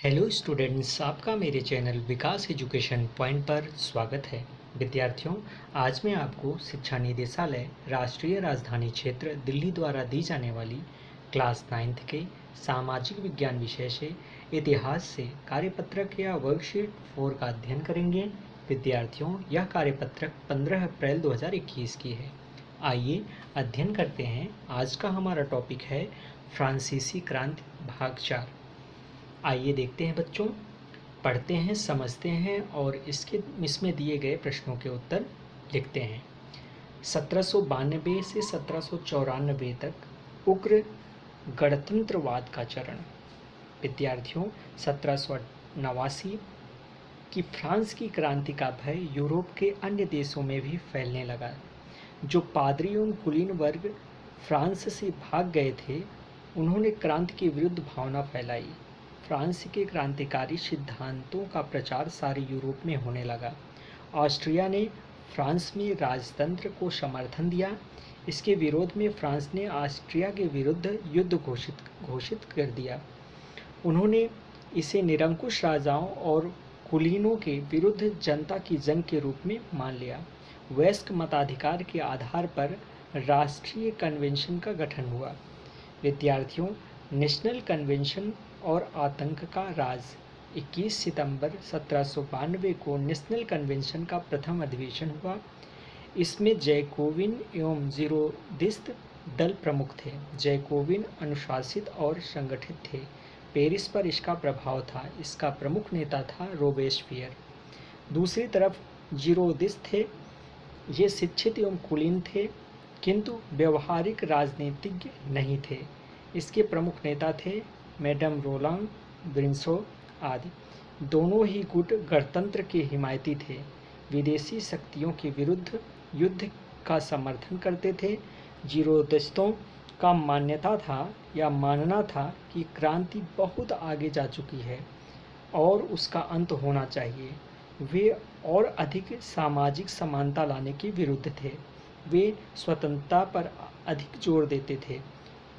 Hello students, आपका मेरे channel विकास education point पर स्वागत है। विद्यार्थियों, आज मैं आपको शिक्षा निदेशालय राष्ट्रीय राजधानी क्षेत्र दिल्ली द्वारा दी जाने वाली क्लास 9th के सामाजिक विज्ञान विषय से इतिहास से कार्यपत्रक या वर्कशीट 4 का अध्ययन करेंगे। विद्यार्थियों, यह कार्यपत्रक 15 अप्रैल 2021 की है। आइए अध्ययन करते हैं। आज का हमारा टॉपिक है फ्रांसीसी क्रांति भाग 4। आइए देखते हैं बच्चों, पढ़ते हैं, समझते हैं और इसमें दिए गए प्रश्नों के उत्तर लिखते हैं। 1792 से 1794 तक उग्र गणतंत्रवाद का चरण। विद्यार्थियों, 1789 की फ्रांस की क्रांति का भय यूरोप के अन्य देशों में भी फैलने लगा। जो पादरी एवं कुलीन वर्ग फ्रांस से भाग गए थे, उन्होंने क्रांति के विरुद्ध भावना फैलाई। फ्रांस के क्रांतिकारी सिद्धांतों का प्रचार सारे यूरोप में होने लगा। ऑस्ट्रिया ने फ्रांस में राजतंत्र को समर्थन दिया। इसके विरोध में फ्रांस ने ऑस्ट्रिया के विरुद्ध युद्ध घोषित कर दिया। उन्होंने इसे निरंकुश राजाओं और कुलीनों के विरुद्ध जनता की जंग के रूप में मान लिया। वयस्क मताधिकार के आधार पर राष्ट्रीय कन्वेंशन का गठन हुआ। विद्यार्थियों, नेशनल कन्वेंशन और आतंक का राज। 21 सितंबर 1792 को नेशनल कन्वेंशन का प्रथम अधिवेशन हुआ। इसमें जैकोबिन एवं जीरोदिस्ट दल प्रमुख थे। जैकोबिन अनुशासित और संगठित थे। पेरिस पर इसका प्रभाव था। इसका प्रमुख नेता था रोबेस्पियर। दूसरी तरफ जीरोदिस्ट थे। ये शिक्षित एवं कुलीन थे, किंतु व्यवहारिक राजनीतिज्ञ नहीं थे। इसके प्रमुख नेता थे मैडम रोलांग, ब्रिंसो आदि। दोनों ही गुट गणतंत्र के हिमायती थे। विदेशी शक्तियों के विरुद्ध युद्ध का समर्थन करते थे। जीरोदिस्तों का मानना था कि क्रांति बहुत आगे जा चुकी है और उसका अंत होना चाहिए। वे और अधिक सामाजिक समानता लाने के विरुद्ध थे। वे स्वतंत्रता पर अधिक जोर देते थे।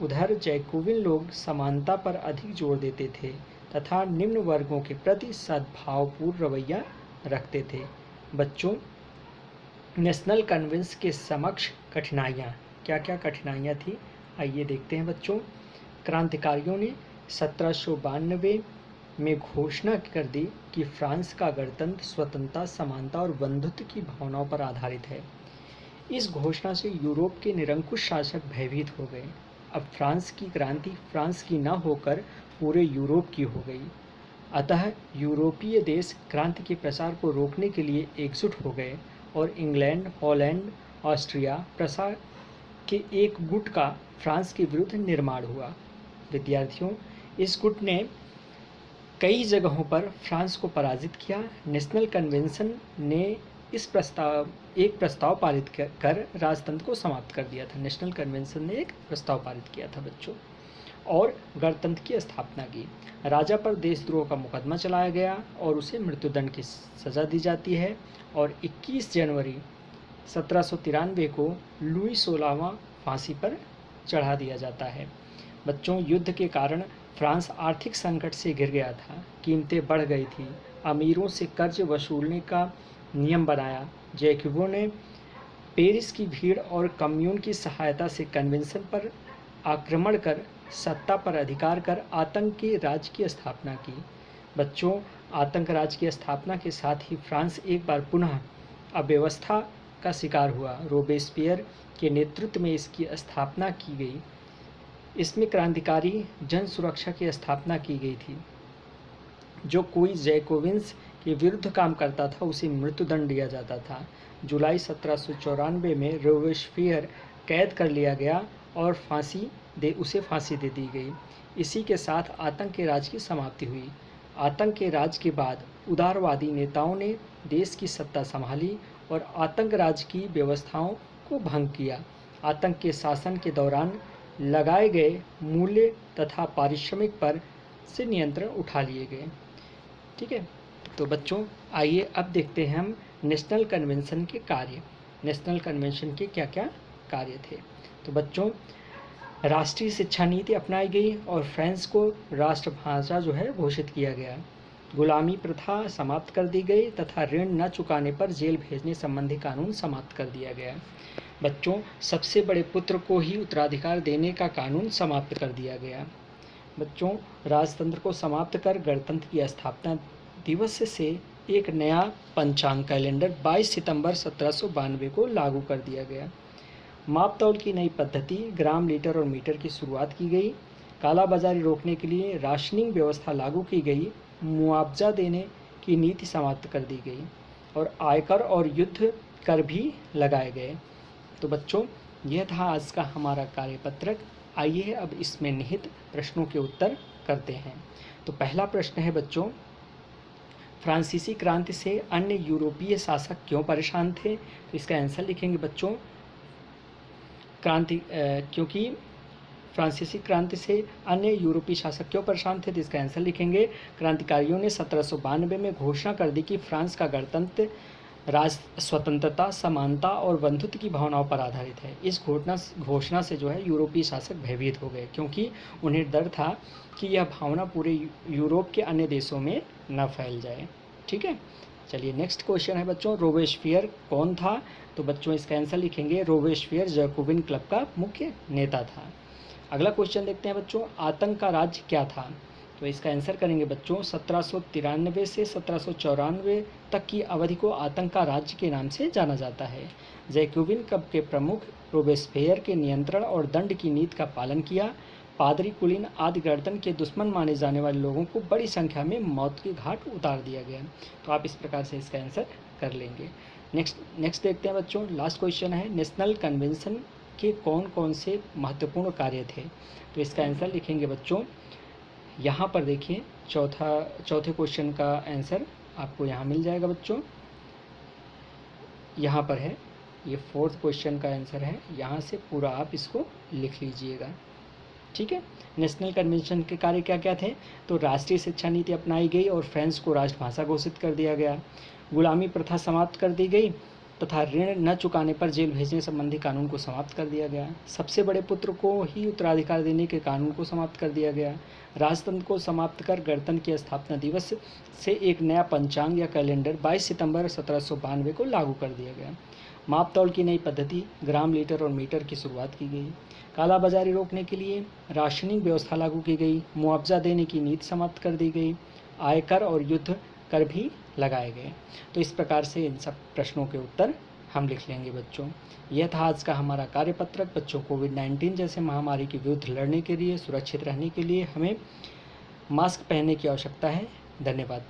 उधर जैकोबिन लोग समानता पर अधिक जोर देते थे तथा निम्न वर्गों के प्रति सद्भावपूर्ण रवैया रखते थे। बच्चों, नेशनल कन्वेंशन के समक्ष कठिनाइयाँ, क्या क्या कठिनाइयाँ थी, आइए देखते हैं बच्चों। क्रांतिकारियों ने 1792 में घोषणा कर दी कि फ्रांस का गणतंत्र स्वतंत्रता, समानता और बंधुत्व की भावनाओं पर आधारित है। इस घोषणा से यूरोप के निरंकुश शासक भयभीत हो गए। अब फ्रांस की क्रांति फ्रांस की न होकर पूरे यूरोप की हो गई। अतः यूरोपीय देश क्रांति के प्रसार को रोकने के लिए एकजुट हो गए और इंग्लैंड, हॉलैंड, ऑस्ट्रिया, प्रसा के एक गुट का फ्रांस के विरुद्ध निर्माण हुआ। विद्यार्थियों, इस गुट ने कई जगहों पर फ्रांस को पराजित किया। नेशनल कन्वेंशन ने एक प्रस्ताव पारित कर राजतंत्र को समाप्त कर दिया था। नेशनल कन्वेंशन ने एक प्रस्ताव पारित किया था बच्चों, और गणतंत्र की स्थापना की। राजा पर देशद्रोह का मुकदमा चलाया गया और उसे मृत्युदंड की सजा दी जाती है। और 21 जनवरी 1793 को लुई 16वां फांसी पर चढ़ा दिया जाता है। बच्चों, युद्ध के कारण फ्रांस आर्थिक संकट से घिर गया था। कीमतें बढ़ गई थी। अमीरों से कर्ज वसूलने का नियम बनाया। जैकोबिनों ने पेरिस की भीड़ और कम्यून की सहायता से कन्वेंशन पर आक्रमण कर सत्ता पर अधिकार कर आतंक के राज की स्थापना की। बच्चों, आतंक राज की स्थापना के साथ ही फ्रांस एक बार पुनः अव्यवस्था का शिकार हुआ। रोबेस्पियर के नेतृत्व में इसकी स्थापना की गई। इसमें क्रांतिकारी जन सुरक्षा की स्थापना की गई थी। जो कोई जैकोबिन्स के विरुद्ध काम करता था उसे मृत्युदंड दिया जाता था। जुलाई 1794 में रोबेस्पियर कैद कर लिया गया और उसे फांसी दे दी गई। इसी के साथ आतंक के राज की समाप्ति हुई। आतंक के राज के बाद उदारवादी नेताओं ने देश की सत्ता संभाली और आतंक राज की व्यवस्थाओं को भंग किया। आतंक के शासन के दौरान लगाए गए मूल्य तथा पारिश्रमिक पर से नियंत्रण उठा लिए गए। ठीक है, तो बच्चों आइए अब देखते हैं हम नेशनल कन्वेंशन के कार्य। नेशनल कन्वेंशन के क्या क्या कार्य थे। तो बच्चों, 1792 नेशनल कन्वेंशन राष्ट्रीय शिक्षा नीति अपनाई गई और फ्रांस को राष्ट्रभाषा जो है घोषित किया गया। गुलामी प्रथा समाप्त कर दी गई तथा ऋण न चुकाने पर जेल भेजने संबंधी कानून समाप्त कर दिया गया। बच्चों, सबसे बड़े पुत्र को ही उत्तराधिकार देने का कानून समाप्त कर दिया गया। बच्चों, राजतंत्र को समाप्त कर गणतंत्र की स्थापना दिवस से एक नया पंचांग कैलेंडर 22 सितंबर 1792 को लागू कर दिया गया। माप-तौल की नई पद्धति ग्राम, लीटर और मीटर की शुरुआत की गई। कालाबाजारी रोकने के लिए राशनिंग व्यवस्था लागू की गई। मुआवजा देने की नीति समाप्त कर दी गई और आयकर और युद्ध कर भी लगाए गए। तो बच्चों, यह था आज का हमारा कार्यपत्रक। आइए अब इसमें निहित प्रश्नों के उत्तर करते हैं। तो पहला प्रश्न है बच्चों, फ्रांसीसी क्रांति से अन्य यूरोपीय शासक क्यों परेशान थे? तो इसका आंसर लिखेंगे बच्चों, क्योंकि फ्रांसीसी क्रांति से अन्य यूरोपीय शासक क्यों परेशान थे? तो इसका आंसर लिखेंगे, क्रांतिकारियों ने 1792 में घोषणा कर दी कि फ्रांस का गणतंत्र राष्ट्र स्वतंत्रता, समानता और बंधुत्व की भावनाओं पर आधारित है। इस घोषणा से जो है यूरोपीय शासक भयभीत हो गए, क्योंकि उन्हें डर था कि यह भावना पूरे यूरोप के अन्य देशों में न फैल जाए। ठीक है, चलिए नेक्स्ट क्वेश्चन है बच्चों, रोबेस्पियर कौन था? तो बच्चों इसका आंसर लिखेंगे, रोबेस्पियर जैकोबिन क्लब का मुख्य नेता था। अगला क्वेश्चन देखते हैं बच्चों, आतंक का राज्य क्या था? तो इसका आंसर करेंगे बच्चों, 1793 से 1794 तक की अवधि को आतंक का राज्य के नाम से जाना जाता है। जैकोबिन क्लब के प्रमुख रोबेस्पियर के नियंत्रण और दंड की नीति का पालन किया। पादरी, कुलीन आदि गणतंत्र के दुश्मन माने जाने वाले लोगों को बड़ी संख्या में मौत के घाट उतार दिया गया। तो आप इस प्रकार से इसका आंसर कर लेंगे। नेक्स्ट देखते हैं बच्चों, लास्ट क्वेश्चन है, नेशनल कन्वेंशन के कौन कौन से महत्वपूर्ण कार्य थे? तो इसका आंसर लिखेंगे बच्चों, यहाँ पर देखिए चौथे क्वेश्चन का आंसर आपको यहाँ मिल जाएगा बच्चों, यहाँ पर है, ये फोर्थ क्वेश्चन का आंसर है, यहाँ से पूरा आप इसको लिख लीजिएगा। ठीक है, नेशनल कन्वेंशन के कार्य क्या क्या थे? तो राष्ट्रीय शिक्षा नीति अपनाई गई और फ्रांस को राष्ट्रभाषा घोषित कर दिया गया। गुलामी प्रथा समाप्त कर दी गई तथा ऋण न चुकाने पर जेल भेजने संबंधी कानून को समाप्त कर दिया गया। सबसे बड़े पुत्र को ही उत्तराधिकार देने के कानून को समाप्त कर दिया गया। राजतंत्र को समाप्त कर गणतंत्र की स्थापना दिवस से एक नया पंचांग या कैलेंडर 22 सितंबर 1792 को लागू कर दिया गया। माप तौल की नई पद्धति ग्राम, लीटर और मीटर की शुरुआत की गई। कालाबाजारी रोकने के लिए राशनिंग व्यवस्था लागू की गई। मुआवजा देने की नीति समाप्त कर दी गई। आयकर और युद्ध कर भी लगाए गए। तो इस प्रकार से इन सब प्रश्नों के उत्तर हम लिख लेंगे बच्चों। यह था आज का हमारा कार्यपत्रक। बच्चों, कोविड-19 जैसे महामारी के विरुद्ध लड़ने के लिए, सुरक्षित रहने के लिए हमें मास्क पहनने की आवश्यकता है। धन्यवाद।